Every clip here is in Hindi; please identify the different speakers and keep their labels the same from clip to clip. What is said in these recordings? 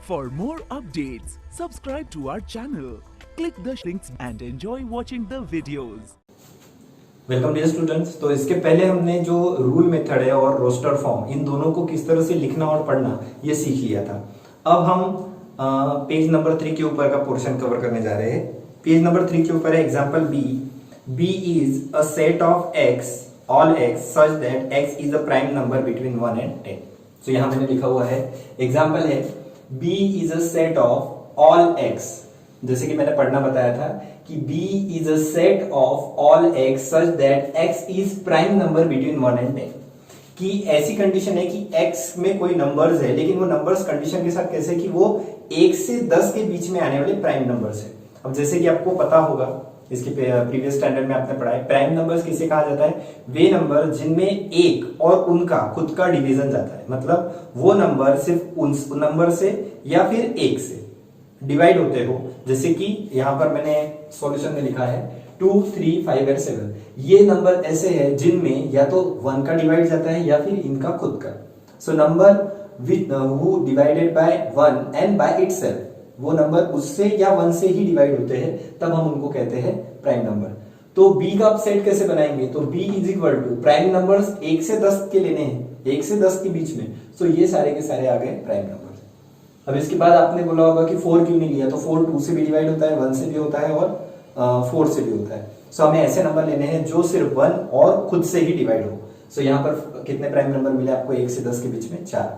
Speaker 1: For more updates, subscribe to our channel, click the links and enjoy watching the videos.
Speaker 2: Welcome dear students. तो इसके पहले हमने जो रूल मेथड है और रोस्टर फॉर्म, इन दोनों को किस तरह से लिखना और पढ़ना ये सीख लिया था। अब हम पेज नंबर 3 के ऊपर का पोर्शन कवर करने जा रहे हैं। पेज नंबर 3 के ऊपर है example B. B is a set of x, all x such that x is a prime number between 1 and 10। तो यहां मैंने लिखा हुआ है, एग्जांपल है B is a set of all x. जैसे कि मैंने पढ़ना बताया था कि B is a set of all x such that x is prime number between 1 and 10। कि ऐसी कंडीशन है कि x में कोई नंबर्स है, लेकिन वो नंबर्स कंडीशन के साथ कैसे कि वो 1 से 10 के बीच में आने वाले प्राइम नंबर्स है। अब जैसे कि आपको पता होगा, इसके प्रीवियस स्टैंडर में आपने पढ़ा है, प्राइम नंबर्स किसे कहा जाता है? वे नंबर जिनमें एक और उनका खुद का डिवीजन जाता है, मतलब वो नंबर सिर्फ उन नंबर से या फिर एक से डिवाइड होते हो। जैसे कि यहां पर मैंने सॉल्यूशन में लिखा है 2, 3, 5 और 7। ये नंबर ऐसे हैं जिनमें या तो 1 का डिवाइड जाता है या फिर इनका खुद का। So number with who divided by 1 and by itself, वो नंबर उससे या 1 से ही डिवाइड होते हैं, तब हम उनको कहते हैं प्राइम नंबर। तो b का आप सेट कैसे बनाएंगे? तो b is equal to prime numbers 1 से 10 के लेने हैं, 1 से 10 के बीच में। सो ये सारे के सारे आ गए प्राइम नंबर। अब इसके बाद आपने बोला होगा कि 4 क्यों नहीं लिया? तो 4 2 से भी डिवाइड होता है, 1 से भी होता है और 4 से भी होता है। सो हमें ऐसे नंबर लेने हैं जो सिर्फ 1 और खुद से ही डिवाइड हो। सो यहाँ पर कितने प्राइम नंबर मिले आपको? 1 से 10 के बीच में 4।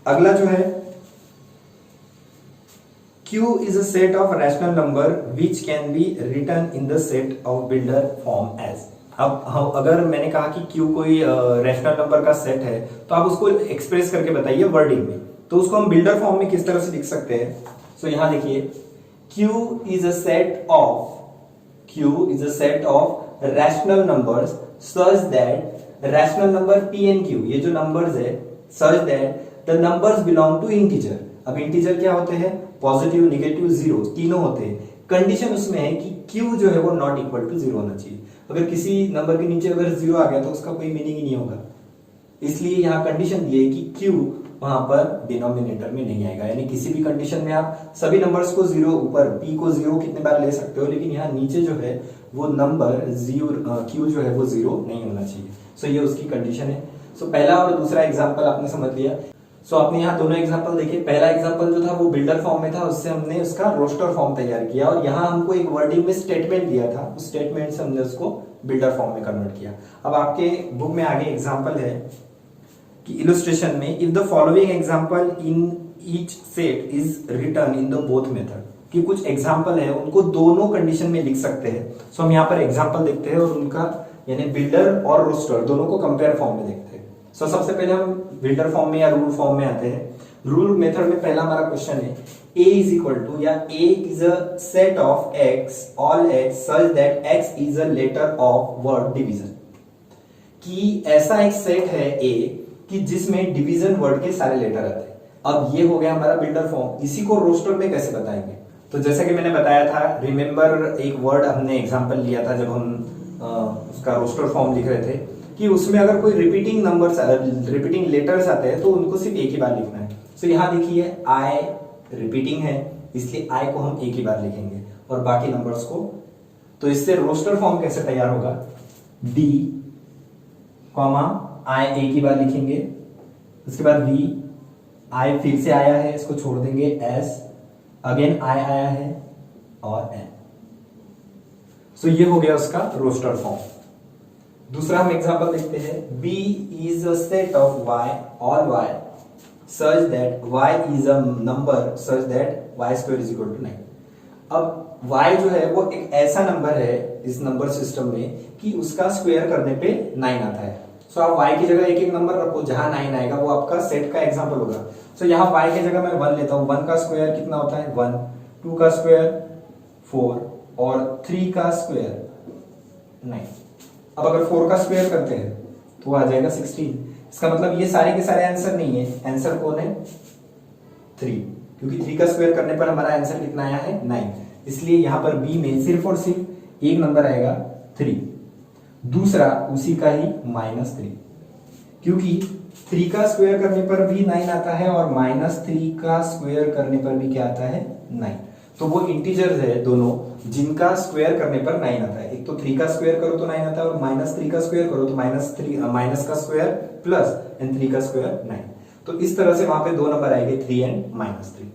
Speaker 2: अगला जो है Q is a set of rational number which can be written in the set of builder form as। अब अगर मैंने कहा कि Q कोई रैशनल नंबर का सेट है, तो आप उसको एक्सप्रेस करके बताइए वर्डिंग में। तो उसको हम बिल्डर फॉर्म में किस तरह से लिख सकते हैं? सो यहां देखिए, Q is a set of rational numbers such that rational number P and Q, ये जो नंबर्स है, such that the numbers belong to integer। अब इंटीजर क्या होते हैं? पॉजिटिव, नेगेटिव, जीरो, तीनों होते हैं। कंडीशन उसमें है कि Q जो है वो नॉट इक्वल टू जीरो होना चाहिए। अगर किसी नंबर के नीचे अगर जीरो आ गया तो उसका कोई मीनिंग ही नहीं होगा। इसलिए यहाँ कंडीशन दी है कि Q वहां पर डिनोमिनेटर में नहीं आएगा। यानी किसी भी कंडीशन में आप सभी नंबर्स को जीरो, ऊपर P को जीरो कितने बार ले सकते हो, लेकिन यहाँ नीचे जो है वो नंबर Q जो है वो जीरो नहीं होना चाहिए। सो ये उसकी कंडीशन है। सो पहला और दूसरा एग्जाम्पल आपने समझ लिया। सो आपने यहाँ दोनों एग्जांपल देखे। पहला एग्जांपल जो था वो बिल्डर फॉर्म में था, उससे हमने उसका रोस्टर फॉर्म तैयार किया और यहाँ हमको एक वर्डिंग में स्टेटमेंट दिया था, उस स्टेटमेंट से हमने उसको बिल्डर फॉर्म में कन्वर्ट किया। अब आपके बुक में आगे एग्जांपल है कि इलस्ट्रेशन में if the following example in each set is written in the both method, कि कुछ एग्जांपल है उनको दोनों कंडीशन में लिख सकते हैं। सो हम यहाँ पर एग्जांपल देखते हैं और उनका यानी बिल्डर और रोस्टर दोनों को कंपेयर फॉर्म में देखते हैं। सो सबसे पहले हम बिल्डर फॉर्म में या रूल फॉर्म में आते हैं। रूल मेथड में पहला हमारा क्वेश्चन है a इज इक्वल टू, या a is a set of x, all x such that x is a letter of word division. कि ऐसा एक सेट है a कि जिसमें डिवीजन वर्ड के सारे लेटर आते हैं। अब ये हो गया हमारा बिल्डर फॉर्म। इसी को रोस्टर में कैसे बताएंगे? तो जैसा कि मैंने बताया था, रिमेंबर एक वर्ड हमने एग्जांपल लिया था जब हम उसका रोस्टर फॉर्म लिख रहे थे, कि उसमें अगर कोई रिपीटिंग लेटर्स आते हैं तो उनको सिर्फ एक ही बार लिखना है। सो यहाँ देखिए आई रिपीटिंग है, इसलिए आई को हम एक ही बार लिखेंगे और बाकी नंबर्स को। तो इससे रोस्टर फॉर्म कैसे तैयार होगा? डी कॉमा आई एक ही बार लिखेंगे, उसके बाद वी, आई फिर से आया है इसको छोड़ देंगे, एस अगेन आई आया है और एन। सो ये हो गया उसका रोस्टर फॉर्म। दूसरा हम एग्जांपल देखते हैं, B is a set of y, all y such that y is a number such that y square is equal to 9। अब y जो है वो एक ऐसा नंबर है इस नंबर सिस्टम में कि उसका स्क्वायर करने पे 9 आता है। सो आप y की जगह एक एक नंबर रखो, जहां 9 आएगा वो आपका सेट का एग्जांपल होगा। सो यहाँ y की जगह मैं 1 लेता हूँ। 1 का स्क्वायर कितना होता है? 1, 2 का स्क्वायर 4 और 3 का स्क्वायर 9। अब अगर 4 का स्क्वायर करते हैं तो आ जाएगा 16। इसका मतलब ये सारे के सारे आंसर नहीं है। आंसर कौन है? 3, क्योंकि 3 का स्क्वायर करने पर हमारा आंसर कितना आया है? 9। इसलिए यहां पर बी में सिर्फ और सिर्फ एक नंबर आएगा 3, दूसरा उसी का ही -3, क्योंकि 3 का स्क्वायर करने पर भी 9 आता है और -3 का स्क्वायर करने पर भी क्या आता है 9। तो वो इंटीजर्स है दोनों जिनका स्क्वायर करने पर 9 आता है। एक तो 3 का स्क्वायर करो तो 9 आता है और -3 का स्क्वायर करो तो माइनस का स्क्वायर प्लस एंड 3 का स्क्वायर 9। तो इस तरह से वहां पे दो नंबर आएंगे 3 एंड -3।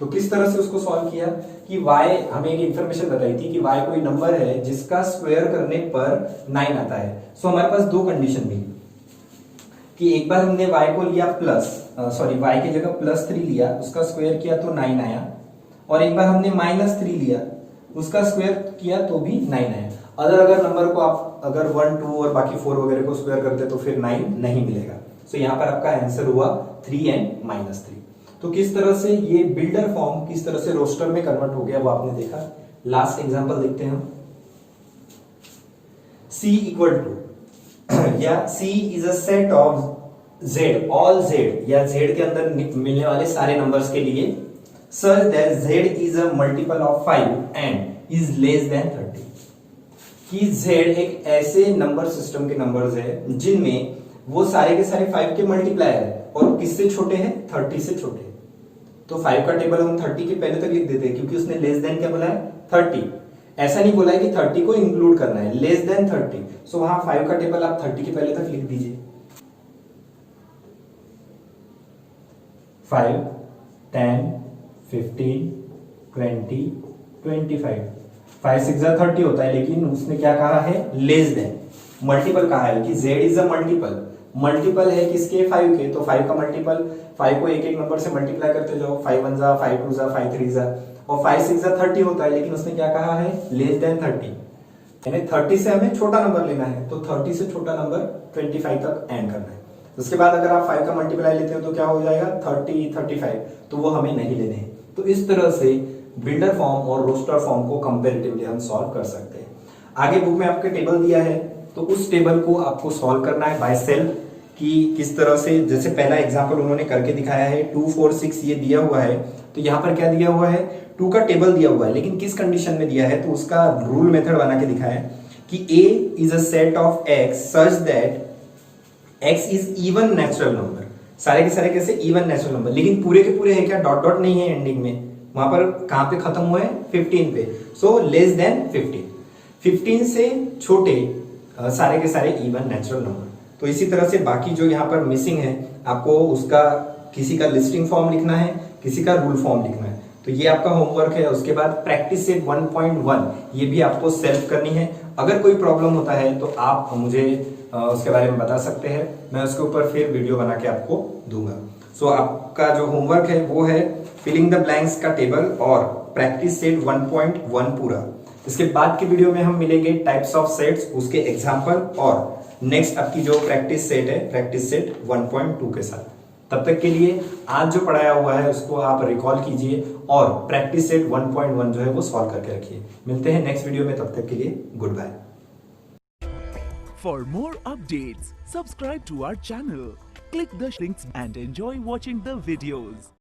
Speaker 2: तो किस तरह से उसको सॉल्व किया कि y हमें एक इंफॉर्मेशन बताई थी कि y कोई नंबर है जिसका स्क्वायर करने पर 9 आता है। सो हमारे पास दो कंडीशन थी कि एक बार हमने y को लिया y की जगह +3 लिया, उसका स्क्वायर किया तो 9 आया, और एक बार हमने -3 लिया, उसका स्क्वायर किया तो भी 9 आया। अगर नंबर को आप अगर 1 2 और बाकी 4 वगैरह को स्क्वायर करते तो फिर 9 नहीं मिलेगा। सो यहाँ पर आपका आंसर हुआ 3 एंड -3। तो किस तरह से ये बिल्डर फॉर्म किस तरह से रोस्टर में कन्वर्ट हो गया वो आपने देखा। लास्ट एग्जांपल देखते हैं हम। C इक्वल टू या C is a set of Z, all Z या Z के अंदर मिलने वाले सारे नंबर्स के लिए such that Z is a multiple of 5 and is less than 30। कि Z एक ऐसे नंबर सिस्टम के नंबर्स है जिनमें वो सारे के सारे 5 के मल्टीप्लायर है और किससे छोटे हैं 30 से छोटे। तो 5 का टेबल हम 30 के पहले तक लिख देते हैं क्योंकि उसने लेस देन क्या बोला है 30। ऐसा नहीं बोला है कि 30 को इंक्लूड करना है, लेस देन 30। सो वहां 5 का टेबल आप 30 के पहले तक लिख दीजिए। 5 10 15 20 25 5 6 30 होता है, लेकिन उसने क्या कहा है लेस देन, मल्टीपल कहा है कि Z इज अ मल्टीपल है किसके 5 के। तो 5 का मल्टीपल 5 को एक एक नंबर से मल्टीप्लाई करते जाओ, 5 1 जा 5 2 जा 5 3 जा, और 5 6 जा 30 होता है, लेकिन उसने क्या कहा है लेस देन 30, यानी 30 से हमें छोटा नंबर लेना है। तो 30 से छोटा नंबर 25 तक एंड करना है। उसके बाद अगर आप 5 का मल्टीप्लाई लेते हो तो क्या हो जाएगा 30 35, तो वो हमें नहीं लेने हैं। तो इस तरह से बिल्डर फॉर्म और रोस्टर फॉर्म को कंपैरेटिवली हम सॉल्व कर सकते हैं। आगे बुक में आपके टेबल दिया है तो उस टेबल को आपको सॉल्व करना है बाय सेल्फ कि किस तरह से। जैसे पहला एग्जांपल उन्होंने करके दिखाया है 2 4 6 ये दिया हुआ है, तो यहाँ पर क्या दिया हुआ है 2 का टेबल दिया हुआ है, लेकिन किस कंडीशन में दिया है तो उसका रूल मेथड बना के दिखाया है कि A is a set of X such that X is even natural number. सारे के सारे कैसे इवन नेचुरल नंबर, लेकिन पूरे के पूरे है क्या, डॉट डॉट नहीं है एंडिंग में, वहां पर कहां पे खत्म हुए 15 पे। सो लेस देन 15 से छोटे सारे के सारे इवन नेचुरल नंबर। तो इसी तरह से बाकी जो यहाँ पर मिसिंग है आपको उसका किसी का लिस्टिंग फॉर्म लिखना है, किसी का रूल फॉर्म लिखना है। तो ये आपका होमवर्क है। उसके बाद प्रैक्टिस सेट 1.1 ये भी आपको सेल्फ करनी है। अगर कोई प्रॉब्लम होता है तो आप मुझे उसके बारे में बता सकते हैं, मैं उसके ऊपर फिर वीडियो बना के आपको दूंगा। सो आपका जो होमवर्क है वो है फिलिंग द ब्लैंक्स का टेबल और प्रैक्टिस सेट 1.1 पूरा। इसके बाद की वीडियो में हम मिलेंगे टाइप्स ऑफ सेट्स, उसके एग्जाम्पल और नेक्स्ट आपकी जो प्रैक्टिस सेट है प्रैक्टिस सेट 1.2 के साथ। तब तक के लिए आज जो पढ़ाया हुआ है उसको आप रिकॉल कीजिए और प्रैक्टिस सेट 1.1 जो है वो सॉल्व करके रखिए। मिलते हैं नेक्स्ट वीडियो में, तब तक के लिए good bye.
Speaker 1: For more updates, subscribe to our channel, click the links and enjoy watching the videos.